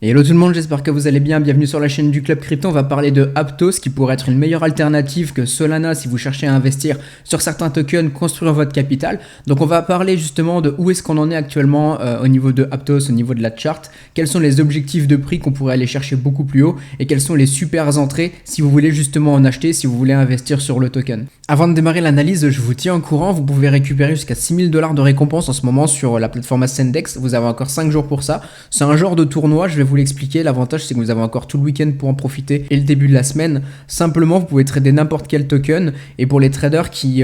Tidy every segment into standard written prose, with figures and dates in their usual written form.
Et hello tout le monde, j'espère que vous allez bien, bienvenue sur la chaîne du Club Crypto. On va parler de Aptos qui pourrait être une meilleure alternative que Solana si vous cherchez à investir sur certains tokens, construire votre capital. Donc on va parler justement de où est-ce qu'on en est actuellement au niveau de Aptos, au niveau de la chart, quels sont les objectifs de prix qu'on pourrait aller chercher beaucoup plus haut et quelles sont les super entrées si vous voulez justement en acheter, si vous voulez investir sur le token. Avant de démarrer l'analyse, je vous tiens au courant, vous pouvez récupérer jusqu'à 6000 $ de récompense en ce moment sur la plateforme Ascendex, vous avez encore 5 jours pour ça. C'est un genre de tournoi, je vais vous l'expliquer. L'avantage, c'est que vous avez encore tout le week-end pour en profiter et le début de la semaine. Simplement, vous pouvez trader n'importe quel token. Et pour les traders qui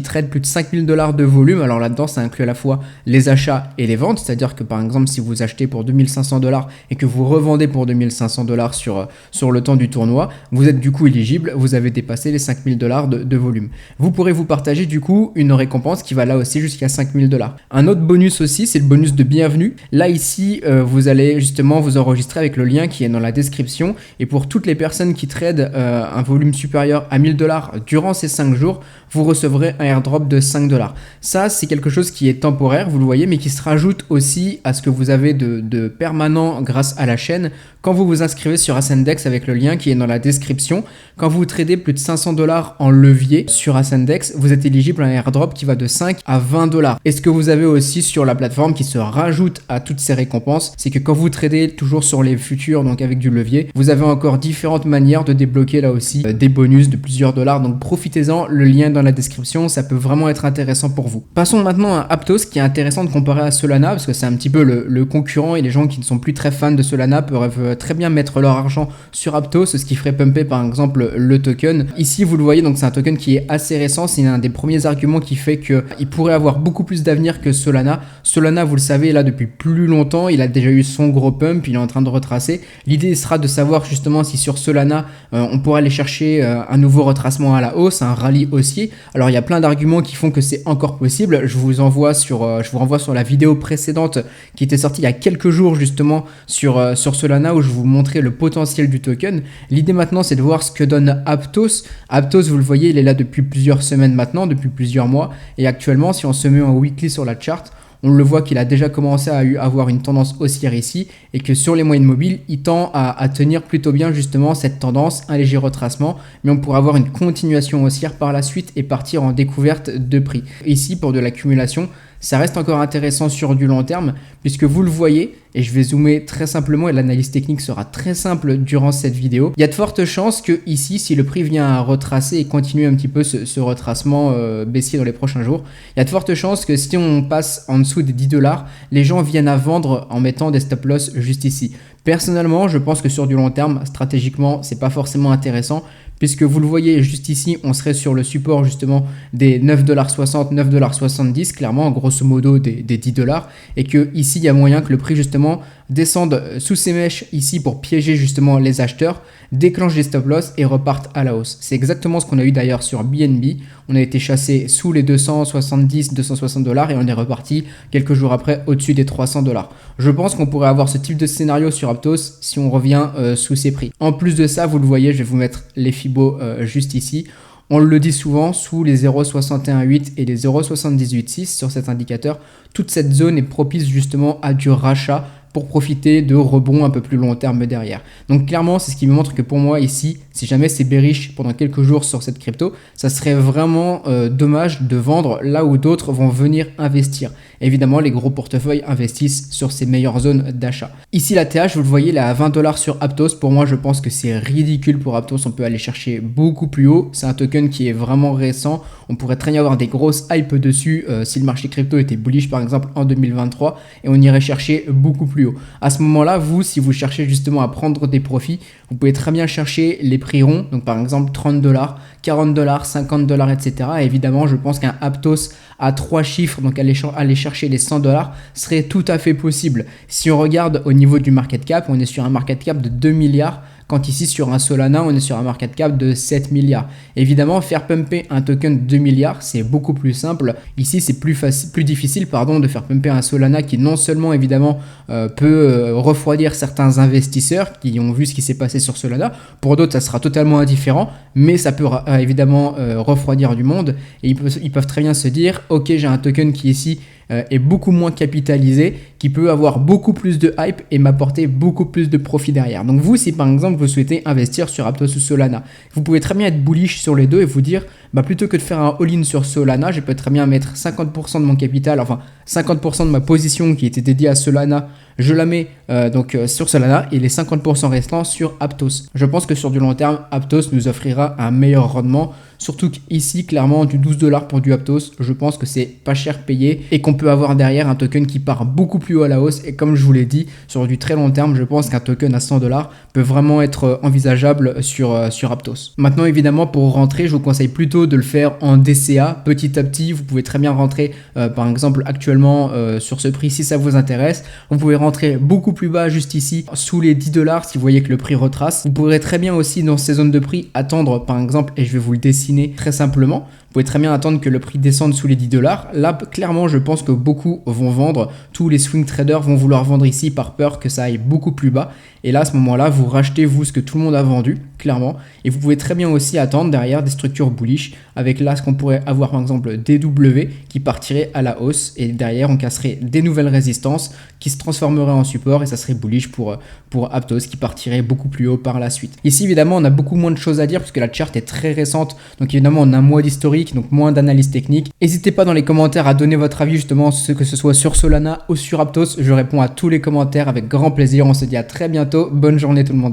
tradent plus de 5000 $ de volume, alors là-dedans, ça inclut à la fois les achats et les ventes. C'est-à-dire que par exemple, si vous achetez pour 2500 $ et que vous revendez pour 2500 $ sur le temps du tournoi, vous êtes du coup éligible. Vous avez dépassé les 5000 $ de volume. Vous pourrez vous partager du coup une récompense qui va là aussi jusqu'à 5000 $. Un autre bonus aussi, c'est le bonus de bienvenue. Là ici, vous allez justement vous enregistrer avec le lien qui est dans la description, et pour toutes les personnes qui tradent un volume supérieur à 1000 $ durant ces 5 jours, vous recevrez un airdrop de 5 $. Ça, c'est quelque chose qui est temporaire, vous le voyez, mais qui se rajoute aussi à ce que vous avez de permanent grâce à la chaîne quand vous vous inscrivez sur Ascendex avec le lien qui est dans la description. Quand vous tradez plus de 500 $ en levier sur Ascendex, vous êtes éligible à un airdrop qui va de 5 à 20 $. Et ce que vous avez aussi sur la plateforme qui se rajoute à toutes ces récompenses, c'est que quand vous tradez toujours sur les futurs, donc avec du levier, vous avez encore différentes manières de débloquer là aussi des bonus de plusieurs dollars. Donc profitez-en, le lien est dans la description, ça peut vraiment être intéressant pour vous. Passons maintenant à Aptos, qui est intéressant de comparer à Solana parce que c'est un petit peu le concurrent, et les gens qui ne sont plus très fans de Solana peuvent très bien mettre leur argent sur Aptos, ce qui ferait pumper par exemple le token. Ici vous le voyez, donc c'est un token qui est assez récent, c'est un des premiers arguments qui fait qu'il pourrait avoir beaucoup plus d'avenir que Solana. Solana, vous le savez, là depuis plus longtemps, il a déjà eu son gros pump, il est en train de retracer. L'idée sera de savoir justement si sur Solana on pourra aller chercher un nouveau retracement à la hausse, un rallye haussier. Alors il y a plein d'arguments qui font que c'est encore possible. Je vous renvoie sur la vidéo précédente qui était sortie il y a quelques jours justement sur Solana, où je vous montrais le potentiel du token. L'idée maintenant, c'est de voir ce que donne Aptos. Aptos, vous le voyez, il est là depuis plusieurs semaines maintenant, depuis plusieurs mois, et actuellement si on se met en weekly sur la chart, on le voit qu'il a déjà commencé à avoir une tendance haussière ici, et que sur les moyennes mobiles, il tend à tenir plutôt bien justement cette tendance, un léger retracement, mais on pourrait avoir une continuation haussière par la suite et partir en découverte de prix. Ici, pour de l'accumulation, ça reste encore intéressant sur du long terme, puisque vous le voyez, et je vais zoomer très simplement et l'analyse technique sera très simple durant cette vidéo. Il y a de fortes chances que ici, si le prix vient à retracer et continue un petit peu ce retracement baissier dans les prochains jours, il y a de fortes chances que si on passe en dessous des 10 $, les gens viennent à vendre en mettant des stop loss juste ici. Personnellement, je pense que sur du long terme, stratégiquement, c'est pas forcément intéressant, puisque vous le voyez juste ici, on serait sur le support justement des 9,60 $, 9,70 $, clairement, grosso modo des 10 $, et que ici, il y a moyen que le prix justement descende sous ces mèches ici pour piéger justement les acheteurs, déclenche des stop loss et repartent à la hausse. C'est exactement ce qu'on a eu d'ailleurs sur BNB. On a été chassé sous les 270, 260 $ et on est reparti quelques jours après au-dessus des 300 $. Je pense qu'on pourrait avoir ce type de scénario sur Aptos si on revient sous ces prix. En plus de ça, vous le voyez, je vais vous mettre les Fibo juste ici. On le dit souvent, sous les 0,618 et les 0,786 sur cet indicateur, toute cette zone est propice justement à du rachat pour profiter de rebonds un peu plus long terme derrière. Donc clairement, c'est ce qui me montre que pour moi ici, si jamais c'est bearish pendant quelques jours sur cette crypto, ça serait vraiment dommage de vendre là où d'autres vont venir investir. Évidemment, les gros portefeuilles investissent sur ces meilleures zones d'achat. Ici, la TH, vous le voyez, elle est à 20 $ sur Aptos. Pour moi, je pense que c'est ridicule pour Aptos. On peut aller chercher beaucoup plus haut. C'est un token qui est vraiment récent. On pourrait très bien avoir des grosses hypes dessus si le marché crypto était bullish, par exemple, en 2023, et on irait chercher beaucoup plus haut. À ce moment-là, vous, si vous cherchez justement à prendre des profits, vous pouvez très bien chercher les prix ronds, donc par exemple 30 $, 40 $, 50 $, etc. Et évidemment, je pense qu'un Aptos à 3 chiffres, donc aller chercher les 100 $ serait tout à fait possible. Si on regarde au niveau du market cap, on est sur un market cap de 2 milliards. Quand ici sur un Solana, on est sur un market cap de 7 milliards. Évidemment, faire pumper un token de 2 milliards, c'est beaucoup plus simple. Ici, c'est plus difficile de faire pumper un Solana qui non seulement évidemment peut refroidir certains investisseurs qui ont vu ce qui s'est passé sur Solana. Pour d'autres, ça sera totalement indifférent, mais ça peut évidemment refroidir du monde. Et ils peuvent très bien se dire, ok, j'ai un token qui ici est beaucoup moins capitalisé, qui peut avoir beaucoup plus de hype et m'apporter beaucoup plus de profit derrière. Donc vous, si par exemple vous souhaitez investir sur Aptos ou Solana, vous pouvez très bien être bullish sur les deux et vous dire, plutôt que de faire un all-in sur Solana, je peux très bien mettre 50% de mon capital, enfin 50% de ma position qui était dédiée à Solana, je la mets sur Solana et les 50% restants sur Aptos. Je pense que sur du long terme, Aptos nous offrira un meilleur rendement. Surtout qu'ici, clairement, du 12$ pour du Aptos, je pense que c'est pas cher payé et qu'on peut avoir derrière un token qui part beaucoup plus haut à la hausse. Et comme je vous l'ai dit, sur du très long terme, je pense qu'un token à 100$ peut vraiment être envisageable sur Aptos. Maintenant, évidemment, pour rentrer, je vous conseille plutôt de le faire en DCA petit à petit. Vous pouvez très bien rentrer, par exemple, actuellement sur ce prix si ça vous intéresse. Vous pouvez rentrer beaucoup plus bas juste ici, sous les 10$ si vous voyez que le prix retrace. Vous pourrez très bien aussi dans ces zones de prix attendre, par exemple, et je vais vous le dessiner très simplement. Vous pouvez très bien attendre que le prix descende sous les 10$. Là, clairement, je pense que beaucoup vont vendre. Tous les swing traders vont vouloir vendre ici par peur que ça aille beaucoup plus bas. Et là, à ce moment-là, vous rachetez, vous, ce que tout le monde a vendu, clairement. Et vous pouvez très bien aussi attendre derrière des structures bullish. Avec là, ce qu'on pourrait avoir, par exemple, DW qui partirait à la hausse. Et derrière, on casserait des nouvelles résistances qui se transformeraient en support. Et ça serait bullish pour Aptos qui partirait beaucoup plus haut par la suite. Ici, évidemment, on a beaucoup moins de choses à dire puisque la chart est très récente. Donc, évidemment, on a un mois d'historique, donc moins d'analyse technique. N'hésitez pas dans les commentaires à donner votre avis, justement, que ce soit sur Solana ou sur Aptos. Je réponds à tous les commentaires avec grand plaisir. On se dit à très bientôt. Bonne journée tout le monde.